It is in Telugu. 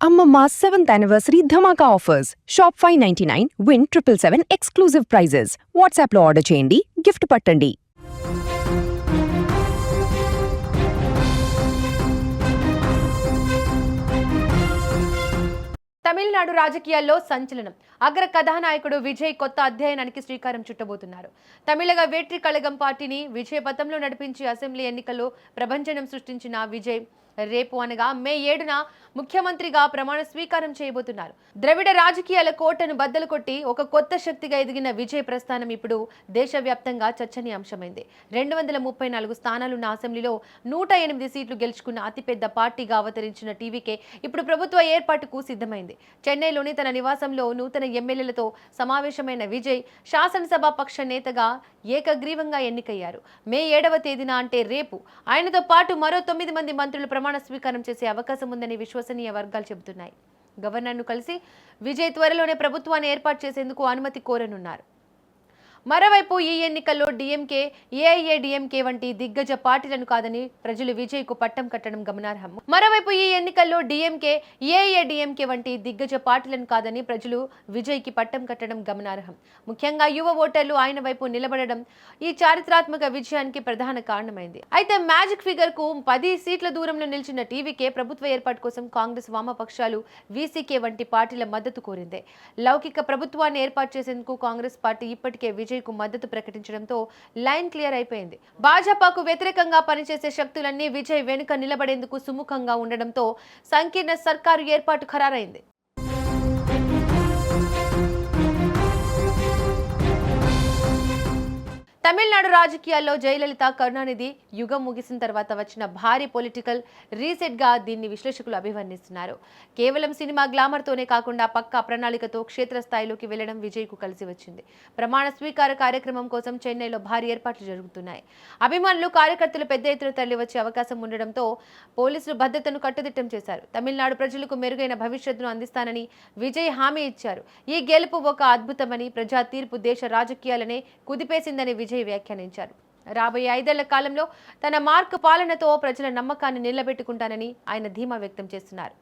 Amma 7th anniversary Dhamaka offers. Shop 599, win 777 exclusive prizes. WhatsApp lo order cheyandi, gift pattandi. Tamil Nadu రాజకీయాల్లో సంచలనం. అగ్ర కథానాయకుడు విజయ్ కొత్త అధ్యాయానికి శ్రీకారం చుట్టబోతున్నారు. తమిళగ వేట్రి కళగం పార్టీని విజయ పథంలో నడిపించి అసెంబ్లీ ఎన్నికల్లో ప్రభంజనం సృష్టించిన విజయ్ రేపు అనగా మే 7న ముఖ్యమంత్రిగా ప్రమాణ స్వీకారం చేయబోతున్నారు. ద్రవిడ రాజకీయాల కోటను బద్దలు కొట్టి ఒక కొత్త శక్తిగా ఎదిగిన విజయ్ ప్రస్థానం ఇప్పుడు దేశవ్యాప్తంగా చర్చనీయాంశమైంది. 234 స్థానాలున్న అసెంబ్లీలో 108 సీట్లు గెలుచుకున్న అతిపెద్ద పార్టీగా అవతరించిన టీవీకే ఇప్పుడు ప్రభుత్వ ఏర్పాటుకు సిద్ధమైంది. చెన్నైలోని తన నివాసంలో నూతన ఎమ్మెల్యేలతో సమావేశమైన విజయ్ శాసనసభ పక్ష నేతగా ఏకగ్రీవంగా ఎన్నికయ్యారు. మే 7వ తేదీన అంటే రేపు ఆయనతో పాటు మరో 9 మంది మంత్రులు ప్రమాణ స్వీకారం చేసే అవకాశం ఉందని విశ్వసనీయ వర్గాలు చెబుతున్నాయి. గవర్నర్ను కలిసి విజయ్ త్వరలోనే ప్రభుత్వాన్ని ఏర్పాటు చేసేందుకు అనుమతి కోరనున్నారు. మరోవైపు ఈ ఎన్నికల్లో డీఎంకే, ఏఐఏడీఎంకే వంటి దిగ్గజ పార్టీలను కాదని ప్రజలు విజయ్కు పట్టం కట్టడం గమనార్హం. ముఖ్యంగా యువ ఓటర్లు ఆయన వైపు నిలబడడం ఈ చారిత్రాత్మక విజయానికి ప్రధాన కారణమైంది. అయితే మ్యాజిక్ ఫిగర్ కు 10 సీట్ల దూరంలో నిలిచిన టీవీకే ప్రభుత్వ ఏర్పాటు కోసం కాంగ్రెస్, వామపక్షాలు, వీసీకే వంటి పార్టీల మద్దతు కోరింది. లౌకిక ప్రభుత్వాన్ని ఏర్పాటు చేసేందుకు కాంగ్రెస్ పార్టీ ఇప్పటికే విజయ్ కు మద్దతు ప్రకటించడంతో లైన్ క్లియర్ అయిపోయింది. భాజపాకు వ్యతిరేకంగా పనిచేసే శక్తులన్నీ విజయ్ వెనుక నిలబడేందుకు సుముఖంగా ఉండడంతో సంకీర్ణ సర్కారు ఏర్పాటు ఖరారైంది. తమిళనాడు రాజకీయాల్లో జయలలిత, కరుణానిధి యుగం ముగిసిన తర్వాత వచ్చిన భారీ పొలిటికల్ రీసెట్ గా దీన్ని విశ్లేషకులు అభివర్ణిస్తున్నారు. కేవలం సినిమా గ్లామర్ తోనే కాకుండా పక్కా ప్రణాళికతో క్షేత్రస్థాయిలోకి వెళ్లడం విజయ్ కు కలిసి వచ్చింది. ప్రమాణ స్వీకార కార్యక్రమం కోసం చెన్నైలో భారీ ఏర్పాట్లు జరుగుతున్నాయి. అభిమానులు, కార్యకర్తలు పెద్ద ఎత్తున తరలి వచ్చే అవకాశం ఉండడంతో పోలీసులు భద్రతను కట్టుదిట్టం చేశారు. తమిళనాడు ప్రజలకు మెరుగైన భవిష్యత్తును అందిస్తానని విజయ్ హామీ ఇచ్చారు. ఈ గెలుపు ఒక అద్భుతమని, ప్రజా తీర్పు దేశ రాజకీయాలనే కుదిపేసిందని విజయ్ వ్యాఖ్యానించారు. రాబోయే 5 ఏళ్ల కాలంలో తన మార్క్ పాలనతో ప్రజల నమ్మకాన్ని నిలబెట్టుకుంటానని ఆయన ధీమా వ్యక్తం చేస్తున్నారు.